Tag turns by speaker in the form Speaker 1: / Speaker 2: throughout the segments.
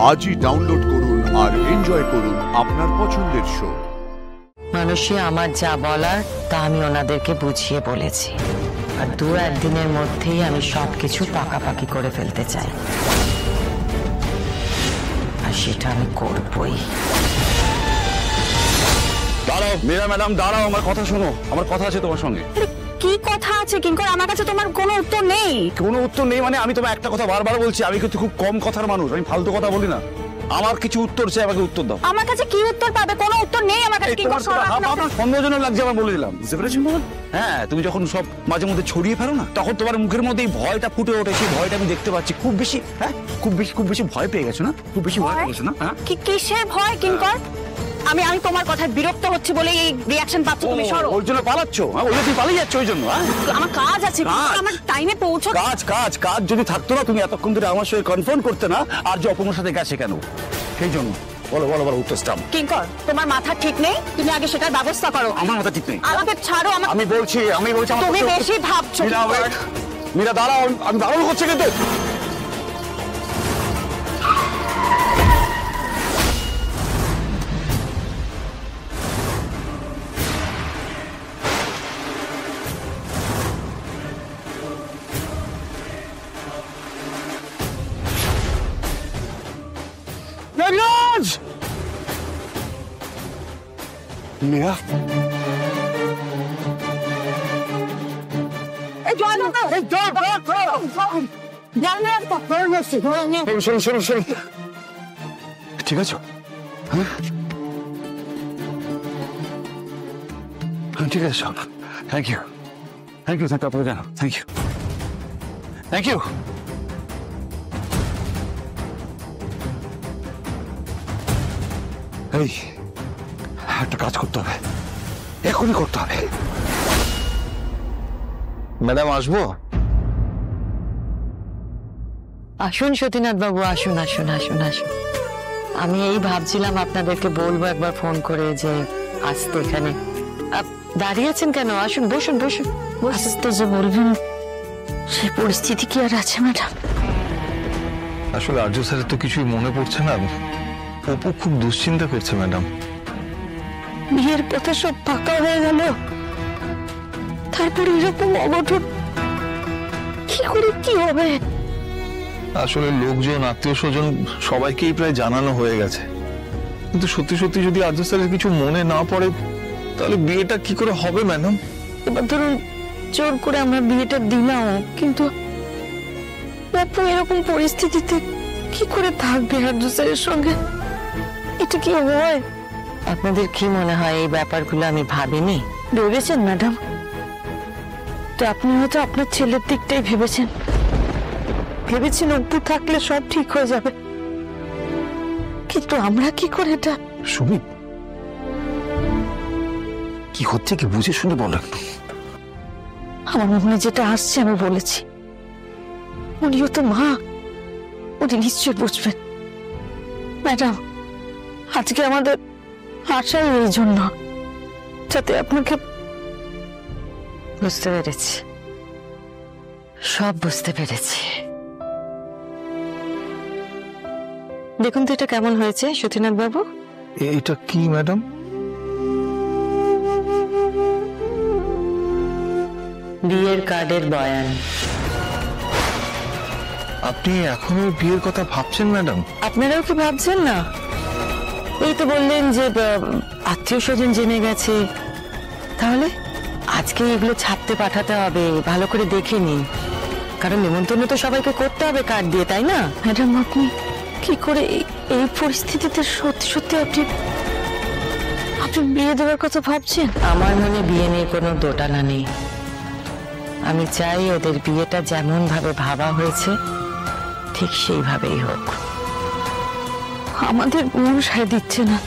Speaker 1: আজই ডাউনলোড করুন আর এনজয় করুন আপনার পছন্দের শো।
Speaker 2: মানুষে আমার যা বলার তা আমি ওনাদেরকে বুঝিয়ে বলেছি, আর 2-1 দিনের মধ্যেই আমি সবকিছু পাকাপাকি করে ফেলতে চাই, আর সেটা আমি করবই।
Speaker 3: দাঁড়াও মীরা ম্যাডাম, দাঁড়াও, আমার কথা শোনো, আমার কথা আছে তোমার সঙ্গে।
Speaker 4: কি কথা আছে কিঙ্কর? আমার কাছে তোমার কোনো উত্তর নেই।
Speaker 3: কোনো উত্তর নেই মানে? আমি তোমার একটা কথা বারবার বলছি, আমি কিন্তু খুব কম কথার মানুষ, আমি ফালতু কথা বলি না। আমার কিছু উত্তর চাই, আমাকে উত্তর দাও।
Speaker 4: আমার কাছে কি উত্তর পাবে? কোনো উত্তর নেই আমার কাছে। কিঙ্কর
Speaker 3: আপনার সন্দেহজনক লাগছে, আমার বলে দিলাম, বুঝতে পেরেছেন? হ্যাঁ, তুমি যখন সব মাঝে মধ্যে ছড়িয়ে ফেলো না, তখন তোমার মুখের মধ্যে এই ভয়টা ফুটে ওঠে। সেই ভয়টা আমি দেখতে পাচ্ছি। খুব বেশি, হ্যাঁ, খুব বেশি ভয় পেয়ে গেছো না? খুব বেশি ভয় পেয়ে গেছো না? হ্যাঁ,
Speaker 4: কিসের ভয় কিঙ্কর? আমি তোমার কথায় বিরক্ত হচ্ছি বলে এই রিঅ্যাকশন পাচ্ছ তুমি। সরো।
Speaker 3: ওই জন্য পালাচ্ছ? হ্যাঁ, ওই জন্য তুমি পালিয়ে যাচ্ছ? ওই জন্য? হ্যাঁ,
Speaker 4: আমার কাজ আছে, আমার টাইমে পৌঁছো।
Speaker 3: কাজ যদি থাকতো না, তুমি এতক্ষণ ধরে আমার সঙ্গে কনফার্ম করতে না, আর যে অপনের সাথে গেছে কেন? সেই জন্য বলো উত্তরটা।
Speaker 4: কিঙ্কর, তোমার মাথা ঠিক নেই, তুমি আগে সেটার ব্যবস্থা করো।
Speaker 3: আমার মাথা ঠিক নেই।
Speaker 4: আমাকে ছাড়ো।
Speaker 3: আমি বলছি
Speaker 4: তুমি বেশি ভাবছো।
Speaker 3: মীরা দাঁড়াও, আমি দাঁড়ানো করছি কিন্তু। মীরা, ঠিক আছে? ঠিক আছে, থ্যাংক ইউ আপনাকে জানো, থ্যাংক ইউ। এই একটা কাজ করতে হবে, এখনই করতে হবে। ম্যাডাম, আসবো?
Speaker 2: আসুন সতীনাথ বাবু, আসুন। আমি এই ভাবছিলাম আপনাদেরকে বলবো একবার ফোন করে যে আসতে। এখানে দাঁড়িয়ে আছেন কেন? আসুন, বসুন।
Speaker 4: আসতে যে বলবেন সেই পরিস্থিতি কি আর আছে ম্যাডাম?
Speaker 5: আসলে আর্য স্যারের তো কিছুই মনে পড়ছে না। অপু খুব দুশ্চিন্তা করছে ম্যাডাম।
Speaker 4: বিয়ের পথে সব ফাঁকা হয়ে গেল, তারপরে এরকম অঘটন কি করে কি হবে?
Speaker 5: আসলে লোকজন, আত্মীয় স্বজন সবাইকেই প্রায় জানানো হয়ে গেছে, কিন্তু সত্যি যদি আর্য স্যারের কিছু মনে না পড়ে, তাহলে বিয়েটা কি করে হবে ম্যাডাম?
Speaker 4: এবার ধরুন জোর করে আমরা বিয়েটা দিলাম, কিন্তু অপু এরকম পরিস্থিতিতে কি করে থাকবে আর্য স্যারের সঙ্গে? এটা কি হয়?
Speaker 2: আপনাদের কি মনে হয় এই ব্যাপারগুলো আমি ভাবিনি?
Speaker 4: ভেবেছেন ম্যাডাম? তো আপনি হয়তো আপনার ছেলের দিকটাই ভেবেছেন অপু থাকলে সব ঠিক হয়ে যাবে, কিন্তু আমরা কি করে এটা?
Speaker 3: সুমিত, কি হচ্ছে কি বুঝে শুনে বলেন।
Speaker 4: আমার মনে যেটা আসছে আমি বলেছি। উনিও তো মা, উনি নিশ্চয় বুঝবেন। ম্যাডাম, আজকে আমাদের আশাই এই জন্য, যাতে আপনাকে।
Speaker 2: বুঝতে পেরেছি, সব বুঝতে পেরেছি। দেখুন তো এটা কেমন হয়েছে সতীনাথ বাবু?
Speaker 5: এটা কি ম্যাডাম?
Speaker 2: বিয়ের কার্ডের বয়ান।
Speaker 5: আপনি এখনো বিয়ের কথা ভাবছেন ম্যাডাম?
Speaker 2: আপনারাও কি ভাবছেন না? এই তো বললেন যে আত্মীয় স্বজন জেনে গেছে, তাহলে আজকে এগুলো ছাপতে পাঠাতে হবে। ভালো করে দেখে নিন, কারণ নিমন্ত্রণ তো সবাইকে করতে হবে কার্ড দিয়ে, তাই না?
Speaker 4: ম্যাডাম, আপনি কি করে এই পরিস্থিতিতে সত্যি আপনি বিয়ে দেওয়ার কথা ভাবছেন?
Speaker 2: আমার মনে বিয়ে নিয়ে কোনো দোটানা নেই। আমি চাই ওদের বিয়েটা যেমন ভাবে ভাবা হয়েছে ঠিক সেইভাবেই হোক।
Speaker 4: আমাদের মন সায় দিচ্ছে না,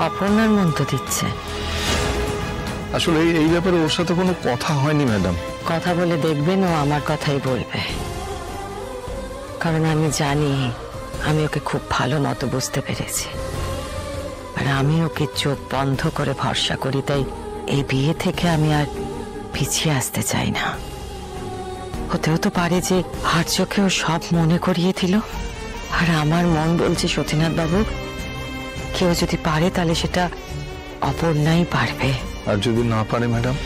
Speaker 2: অপর্ণার মন তো দিচ্ছে।
Speaker 5: আসলে এই ব্যাপারে ওর সাথে কোনো কথা হয়নি ম্যাডাম।
Speaker 2: কথা বলে দেখবেন, ও আমার কথাই বলবে, কারণ আমি জানি আমি ওকে খুব ভালো মতো বুঝতে পেরেছি, আর আমি ওকে চোখ বন্ধ করে ভরসা করি। তাই এই বিয়ে থেকে আমি আর পিছিয়ে আসতে চাই না। হতেও তো পারে যে হার চোখেও সব মনে করিয়ে দিল। আর আমার মন বলছে সতীনাথ বাবু, কেউ যদি পারে তাহলে সেটা অপর্ণাই পারবে।
Speaker 5: আর যদি না পারে ম্যাডাম?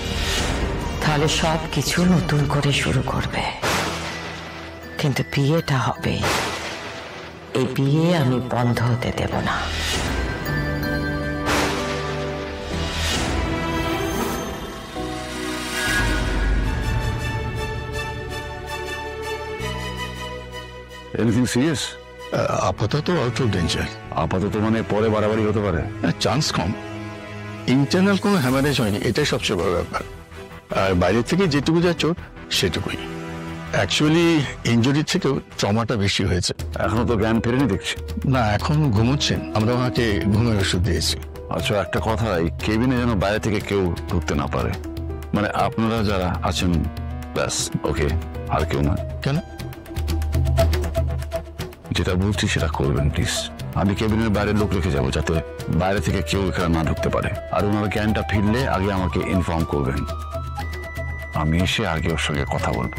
Speaker 2: তাহলে সব কিছু নতুন করে শুরু করবে, কিন্তু বিয়েটা হবে। এই বিয়ে আমি বন্ধ হতে দেব না।
Speaker 3: Anything serious?
Speaker 5: আপাতত আউট অফ ডেঞ্জার।
Speaker 3: আপাতত মানে পরে বাড়াবাড়ি হতে পারে?
Speaker 5: চান্স কম। ইন্টারনাল কোনো হ্যামারেজ হয়নি, এটাই সবচেয়ে বড় ব্যাপার। আর বাইরে থেকে যেটুকু যা চোট সেটুকুই। অ্যাকচুয়ালি ইনজুরির থেকেও ট্রমাটা বেশি হয়েছে।
Speaker 3: এখনো তো জ্ঞান ফেরেনি দেখছি।
Speaker 5: না, এখন ঘুমোচ্ছেন, আমরা ওনাকে ঘুমের ওষুধ দিয়েছি।
Speaker 3: আচ্ছা, একটা কথা, এই কেবিনে যেন বাইরে থেকে কেউ ঢুকতে না পারে, মানে আপনারা যারা আছেন ব্যাস, ওকে, আর কেউ না।
Speaker 5: কেন?
Speaker 3: যেটা বলছি সেটা করবেন প্লিজ। আমি কেবিনের বাইরে লোক রেখে যাবো, যাতে বাইরে থেকে কেউ এখানে না ঢুকতে পারে। আর ওনার জ্ঞানটা ফিরলে আগে আমাকে ইনফর্ম করবেন, আমি এসে আগে ওর সঙ্গে কথা বলবো।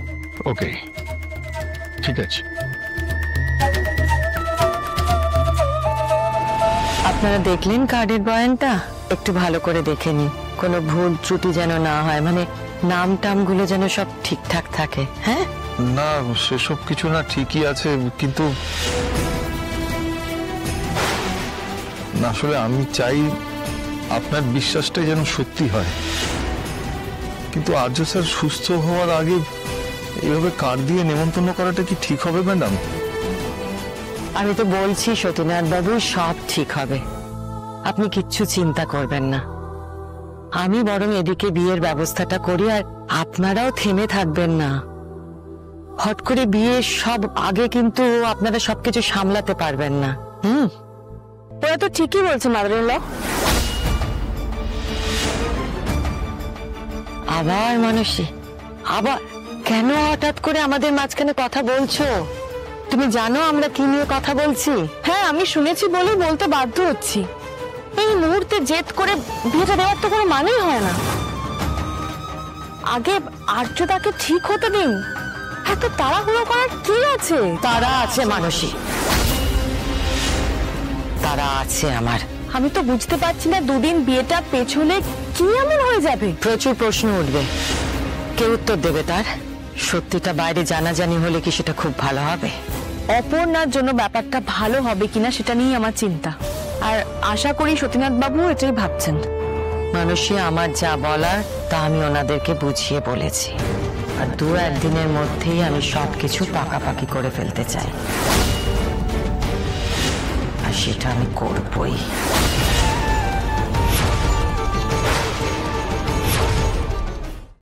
Speaker 5: ওকে, ঠিক আছে।
Speaker 2: আপনারা দেখলেন কার্ডের বয়ানটা? একটু ভালো করে দেখে নিন, কোনো ভুল ত্রুটি যেন না হয়, মানে নাম টামগুলো যেন সব ঠিকঠাক থাকে। হ্যাঁ,
Speaker 5: না সেসব কিছু না, ঠিকই আছে, কিন্তু না, আসলে আমি চাই আপনার বিশ্বাসটাই যেন সত্যি হয়। কিন্তু আর্য স্যার সুস্থ হওয়ার আগে এইভাবে কার্ড দিয়ে নেমন্তন্ন করাটা কি ঠিক হবে ম্যাডাম?
Speaker 2: আমি তো বলছি সতীনাথ বাবু, সব ঠিক হবে, আপনি কিচ্ছু চিন্তা করবেন না। আমি বরং এদিকে বিয়ের ব্যবস্থাটা করি, আর আপনারাও থেমে থাকবেন না। হট করে বিয়ে সব আগে কিন্তু আপনারা সবকিছু সামলাতে পারবেন না।
Speaker 4: ওরা তো ঠিকই বলছে মাদার-ইন-ল।
Speaker 2: আবার মানসী, আবার কেন হঠাৎ করে আমাদের মাঝখানে কথা বলছো? তুমি জানো আমরা কি নিয়ে কথা বলছি?
Speaker 4: হ্যাঁ, আমি শুনেছি বলে বলতে বাধ্য হচ্ছি। এই মুহূর্তে জেদ করে বিয়েটা দেওয়ার তো কোনো মানেই হয় না। আগে আর্যদাকে ঠিক হতে দিন, এত তাড়াহুড়ো করার কি আছে?
Speaker 2: তারা আছে মানসী, তারা আছে আমার।
Speaker 4: আমি তো বুঝতে পারছি না, দুদিন বিয়েটা পেছলে কি এমন হয়ে যাবে?
Speaker 2: প্রচুর প্রশ্ন উঠবে, কে উত্তর দেবে তার? সত্যিটা বাইরে জানাজানি হলে কি সেটা খুব ভালো হবে?
Speaker 4: অপর্ণার জন্য ব্যাপারটা ভালো হবে কিনা সেটা নিয়ে আমার চিন্তা, আর আশা করি সতীনাথ বাবু এটাই ভাবছেন।
Speaker 2: মানসী, আমার যা বলার তা আমি ওনাদেরকে বুঝিয়ে বলেছি, আর 2-1 দিনের মধ্যেই আমি সবকিছু পাকাপাকি করে ফেলতে চাই, আর সেটা আমি করবই।